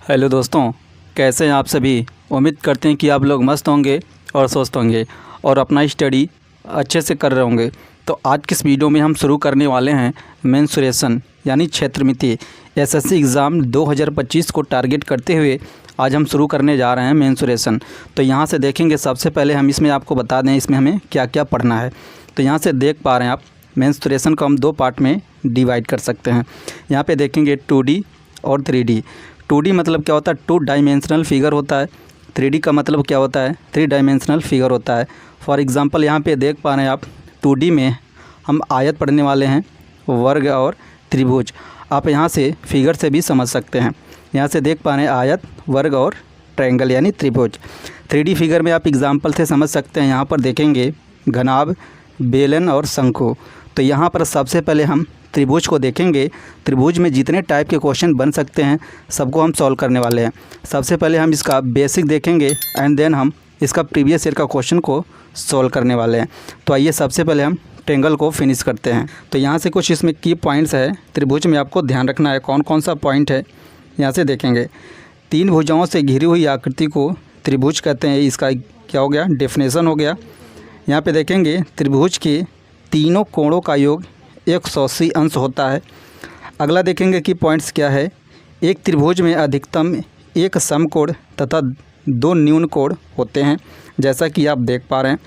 Hello दोस्तों, कैसे हैं आप सभी। उम्मीद करते हैं कि आप लोग मस्त होंगे और स्वस्थ होंगे और अपना स्टडी अच्छे से कर रहे होंगे। तो आज की इस वीडियो में हम शुरू करने वाले हैं मेंसुरेशन यानी क्षेत्रमिति एसएससी एग्ज़ाम 2025 को टारगेट करते हुए आज हम शुरू करने जा रहे हैं मेंसुरेशन। तो यहाँ से देखेंगे, सबसे पहले हम इसमें आपको बता दें इसमें हमें क्या क्या पढ़ना है। तो यहाँ से देख पा रहे हैं आप, मेंसुरेशन को हम दो पार्ट में डिवाइड कर सकते हैं। यहाँ पे देखेंगे 2D और 3D। 2D मतलब क्या होता है, 2 डायमेंशनल फिगर होता है। 3D का मतलब क्या होता है, 3 डायमेंशनल फिगर होता है। फॉर एग्ज़ाम्पल यहाँ पे देख पा रहे हैं आप, 2D में हम आयत पढ़ने वाले हैं, वर्ग और त्रिभुज। आप यहाँ से फिगर से भी समझ सकते हैं। यहाँ से देख पा रहे हैं आयत, वर्ग और ट्रायंगल यानी त्रिभुज। 3D फिगर में आप एग्ज़ाम्पल से समझ सकते हैं। यहाँ पर देखेंगे घनाभ, बेलन और शंकु। तो यहाँ पर सबसे पहले हम त्रिभुज को देखेंगे। त्रिभुज में जितने टाइप के क्वेश्चन बन सकते हैं सबको हम सॉल्व करने वाले हैं। सबसे पहले हम इसका बेसिक देखेंगे एंड देन हम इसका प्रीवियस ईयर का क्वेश्चन को सॉल्व करने वाले हैं। तो आइए सबसे पहले हम ट्रायंगल को फिनिश करते हैं। तो यहाँ से कुछ इसमें की पॉइंट्स है त्रिभुज में, आपको ध्यान रखना है कौन कौन सा पॉइंट है। यहाँ से देखेंगे 3 भुजाओं से घिरी हुई आकृति को त्रिभुज कहते हैं। इसका क्या हो गया, डेफिनेशन हो गया। यहाँ पे देखेंगे त्रिभुज के तीनों कोणों का योग 180 अंश होता है। अगला देखेंगे कि पॉइंट्स क्या है। एक त्रिभुज में अधिकतम एक समकोण तथा 2 न्यून कोण होते हैं, जैसा कि आप देख पा रहे हैं।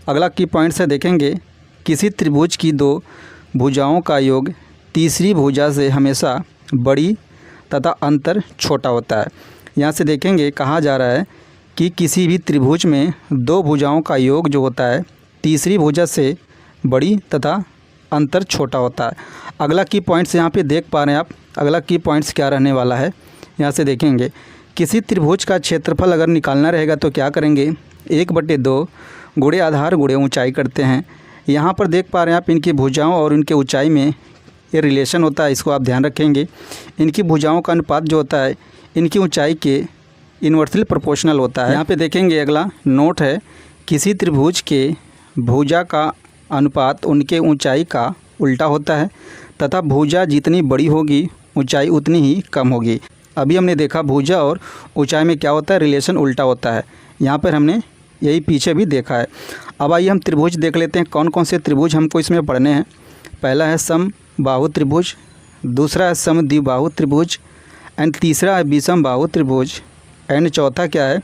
अगला की पॉइंट्स है, देखेंगे किसी त्रिभुज की 2 भुजाओं का योग तीसरी भुजा से हमेशा बड़ी तथा अंतर छोटा होता है। यहाँ से देखेंगे कहा जा रहा है कि किसी भी त्रिभुज में 2 भुजाओं का योग जो होता है तीसरी भुजा से बड़ी तथा अंतर छोटा होता है। अगला की पॉइंट्स यहाँ पे देख पा रहे हैं आप। अगला की पॉइंट्स क्या रहने वाला है, यहाँ से देखेंगे किसी त्रिभुज का क्षेत्रफल अगर निकालना रहेगा तो क्या करेंगे, 1/2 गुणे आधार गुणे ऊंचाई करते हैं। यहाँ पर देख पा रहे हैं आप, इनकी भुजाओं और इनके ऊंचाई में ये रिलेशन होता है, इसको आप ध्यान रखेंगे। इनकी भुजाओं का अनुपात जो होता है इनकी ऊँचाई के इन्वर्सली प्रोपोर्शनल होता है। यहाँ पर देखेंगे अगला नोट है, किसी त्रिभुज के भुजा का अनुपात उनके ऊंचाई का उल्टा होता है तथा भुजा जितनी बड़ी होगी ऊंचाई उतनी ही कम होगी। अभी हमने देखा भुजा और ऊंचाई में क्या होता है, रिलेशन उल्टा होता है। यहाँ पर हमने यही पीछे भी देखा है। अब आइए हम त्रिभुज देख लेते हैं, कौन कौन से त्रिभुज हमको इसमें पढ़ने हैं। पहला है समबाहु त्रिभुज, दूसरा है समद्विबाहु त्रिभुज एंड तीसरा है विषमबाहु त्रिभुज एंड चौथा क्या है,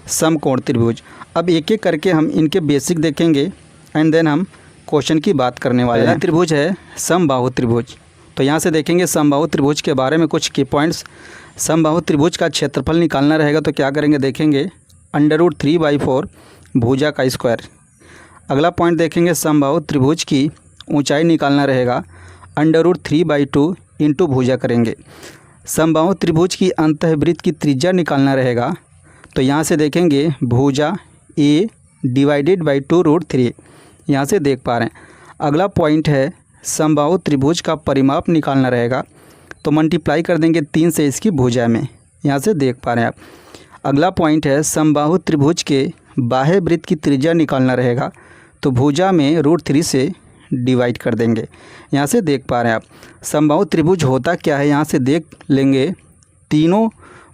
समकोण त्रिभुज। अब एक एक करके हम इनके बेसिक देखेंगे एंड देन हम क्वेश्चन की बात करने वाले हैं। त्रिभुज है समबाहु त्रिभुज। तो यहाँ से देखेंगे समबाहु त्रिभुज के बारे में कुछ की पॉइंट्स। समबाहु त्रिभुज का क्षेत्रफल निकालना रहेगा तो क्या करेंगे, देखेंगे √3/4 भुजा का स्क्वायर। अगला पॉइंट देखेंगे समबाहु त्रिभुज की ऊंचाई निकालना रहेगा √3/2 इंटू भुजा करेंगे। समबाहु त्रिभुज की अंतःवृत्त की त्रिज्या निकालना रहेगा तो यहाँ से देखेंगे भुजा A डिवाइडेड बाई 2√3। यहाँ से देख पा रहे हैं। अगला पॉइंट है समबाहु त्रिभुज का परिमाप निकालना रहेगा तो मल्टीप्लाई कर देंगे 3 से इसकी भुजा में। यहाँ से देख पा रहे हैं आप। अगला पॉइंट है समबाहु त्रिभुज के बाह्य वृत्त की त्रिज्या निकालना रहेगा तो भुजा में √3 से डिवाइड कर देंगे। यहाँ से देख पा रहे हैं आप। समबाहु त्रिभुज होता क्या है, यहाँ से देख लेंगे तीनों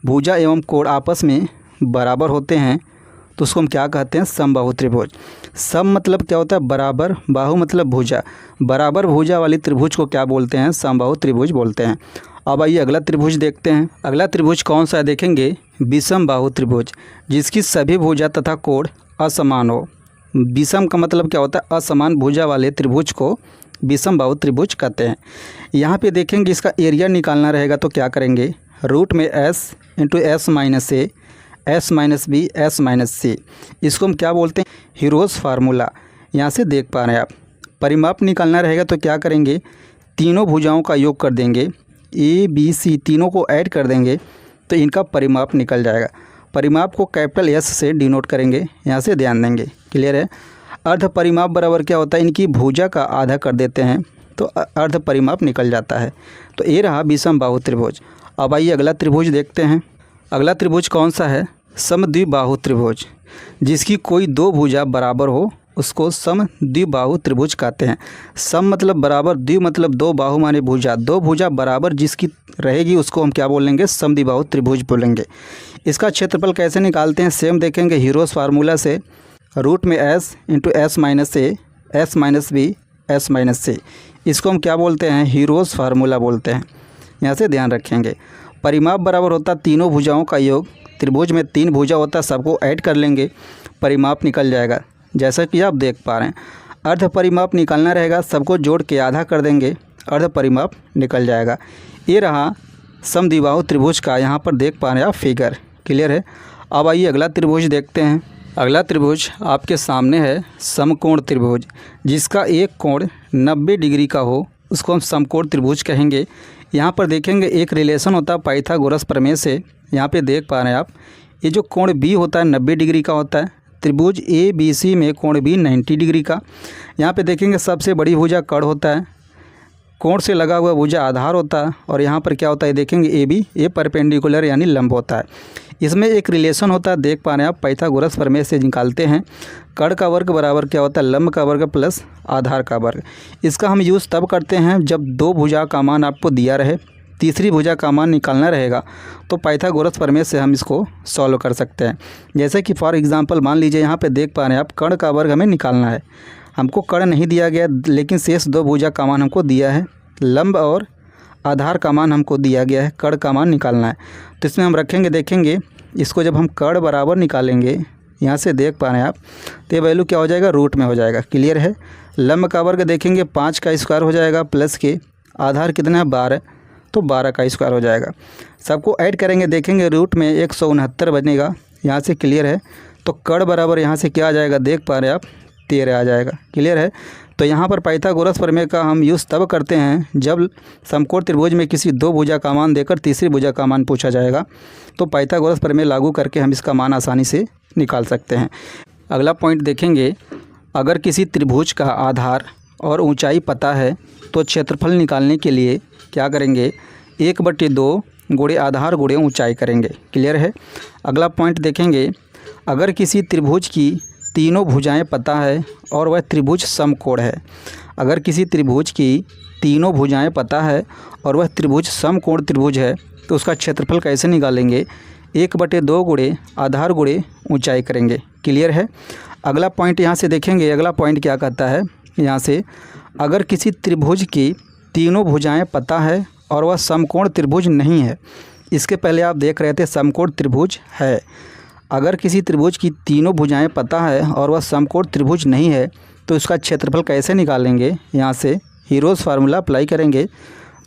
भुजा एवं कोण आपस में बराबर होते हैं तो उसको हम क्या कहते हैं, समबाहु त्रिभुज। सम मतलब क्या होता है, बराबर, बाहु मतलब भुजा। बराबर भुजा वाली त्रिभुज को क्या बोलते हैं, समबाहु त्रिभुज बोलते हैं। अब आइए अगला त्रिभुज देखते हैं। अगला त्रिभुज कौन सा है, देखेंगे विषमबाहु त्रिभुज, जिसकी सभी भुजा तथा कोण असमान हो। विषम का मतलब क्या होता है, असमान भुजा वाले त्रिभुज को विषमबाहु त्रिभुज कहते हैं। यहाँ पे देखेंगे इसका एरिया निकालना रहेगा तो क्या करेंगे, रूट में s into s minus a, s minus b, s minus c. इसको हम क्या बोलते हैं, हीरोज़ फार्मूला। यहाँ से देख पा रहे हैं आप। परिमाप निकालना रहेगा तो क्या करेंगे, तीनों भुजाओं का योग कर देंगे, a b c तीनों को ऐड कर देंगे तो इनका परिमाप निकल जाएगा। परिमाप को कैपिटल S से डिनोट करेंगे, यहाँ से ध्यान देंगे। क्लियर है। अर्ध परिमाप बराबर क्या होता है, इनकी भुजा का आधा कर देते हैं तो अर्ध परिमाप निकल जाता है। तो ये रहा विषमबाहु त्रिभुज। अब आइए अगला त्रिभुज देखते हैं। अगला त्रिभुज कौन सा है, समद्विबाहु त्रिभुज, जिसकी कोई 2 भुजा बराबर हो उसको समद्विबाहु त्रिभुज कहते हैं। सम मतलब बराबर, द्वि मतलब दो, बाहु माने भुजा, दो भुजा बराबर जिसकी रहेगी उसको हम क्या बोलेंगे, समद्विबाहु त्रिभुज बोलेंगे। इसका क्षेत्रफल कैसे निकालते हैं, सेम देखेंगे हीरोस फार्मूला से, रूट में s into s minus a, s minus b, s minus c, इसको हम क्या बोलते हैं, हीरोस फार्मूला बोलते हैं। यहाँ से ध्यान रखेंगे। परिमाप बराबर होता है तीनों भुजाओं का योग। त्रिभुज में 3 भुजा होता है, सबको ऐड कर लेंगे, परिमाप निकल जाएगा। जैसा कि आप देख पा रहे हैं, अर्ध परिमाप निकालना रहेगा, सबको जोड़ के आधा कर देंगे, अर्ध परिमाप निकल जाएगा। ये रहा समद्विबाहु त्रिभुज का, यहाँ पर देख पा रहे हैं आप फिगर, क्लियर है। अब आइए अगला त्रिभुज देखते हैं। अगला त्रिभुज आपके सामने है समकोण त्रिभुज, जिसका एक कोण 90 डिग्री का हो, उसको हम समकोण त्रिभुज कहेंगे। यहाँ पर देखेंगे एक रिलेशन होता है पाइथागोरस प्रमेय से। यहाँ पे देख पा रहे हैं आप, ये जो कोण बी होता है 90 डिग्री का होता है। त्रिभुज ए बी सी में कोण बी 90 डिग्री का। यहाँ पे देखेंगे सबसे बड़ी भुजा कड़ होता है, कोण से लगा हुआ भुजा आधार होता है, और यहाँ पर क्या होता है देखेंगे ए बी, ए परपेंडिकुलर यानी लंब होता है। इसमें एक रिलेशन होता है, देख पा रहे हैं आप, पाइथागोरस प्रमेय से निकालते हैं। कड़ का वर्ग बराबर क्या होता है, लंब का वर्ग प्लस आधार का वर्ग। इसका हम यूज़ तब करते हैं जब दो भुजा का मान आपको दिया रहे, तीसरी भुजा का मान निकालना रहेगा, तो पाइथागोरस प्रमेय से हम इसको सॉल्व कर सकते हैं। जैसे कि फॉर एग्जांपल मान लीजिए यहाँ पे देख पा रहे हैं आप, कड़ का वर्ग हमें निकालना है, हमको कड़ नहीं दिया गया, लेकिन शेष दो भुजा का मान हमको दिया है, लंब और आधार का मान हमको दिया गया है, कड़ का मान निकालना है। तो इसमें हम रखेंगे, देखेंगे इसको जब हम कड़ बराबर निकालेंगे, यहाँ से देख पा रहे हैं आप, तो ये वैल्यू क्या हो जाएगा, रूट में हो जाएगा, क्लियर है। लंब का वर्ग देखेंगे 5 का स्क्वायर हो जाएगा, प्लस के आधार कितना है 12, तो 12 का स्क्वायर हो जाएगा। सबको ऐड करेंगे, देखेंगे रूट में 169 बनेगा, यहाँ से क्लियर है। तो कड़ बराबर यहाँ से क्या आ जाएगा, देख पा रहे हैं आप, 13 आ जाएगा, क्लियर है। तो यहाँ पर पाइथागोरस प्रमेय का हम यूज़ तब करते हैं जब समकोण त्रिभुज में किसी दो भुजा का मान देकर तीसरी भुजा का मान पूछा जाएगा, तो पाइथागोरस प्रमेय लागू करके हम इसका मान आसानी से निकाल सकते हैं। अगला पॉइंट देखेंगे, अगर किसी त्रिभुज का आधार और ऊंचाई पता है तो क्षेत्रफल निकालने के लिए क्या करेंगे, 1/2 गुणे आधार गुणे ऊंचाई करेंगे, क्लियर है। अगला पॉइंट देखेंगे, अगर किसी त्रिभुज की तीनों भुजाएं पता है और वह त्रिभुज समकोण है। अगर किसी त्रिभुज की तीनों भुजाएं पता है और वह त्रिभुज समकोण त्रिभुज है, तो उसका क्षेत्रफल कैसे निकालेंगे, 1/2 गुणे आधार गुणे ऊंचाई करेंगे, क्लियर है। अगला पॉइंट यहाँ से देखेंगे, अगला पॉइंट क्या कहता है यहाँ से, अगर किसी त्रिभुज की तीनों भुजाएं पता है और वह समकोण त्रिभुज नहीं है। इसके पहले आप देख रहे थे समकोण त्रिभुज है। अगर किसी त्रिभुज की तीनों भुजाएं पता है और वह समकोण त्रिभुज नहीं है, तो उसका क्षेत्रफल कैसे निकालेंगे, यहाँ से हीरोस फार्मूला अप्लाई करेंगे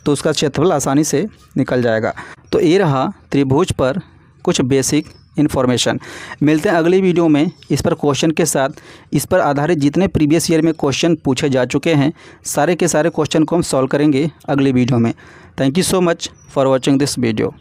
तो उसका क्षेत्रफल आसानी से निकल जाएगा। तो ये रहा त्रिभुज पर कुछ बेसिक इन्फॉर्मेशन। मिलते हैं अगली वीडियो में इस पर क्वेश्चन के साथ। इस पर आधारित जितने प्रीवियस ईयर में क्वेश्चन पूछे जा चुके हैं, सारे के सारे क्वेश्चन को हम सॉल्व करेंगे अगली वीडियो में। Thank you so much for watching this video.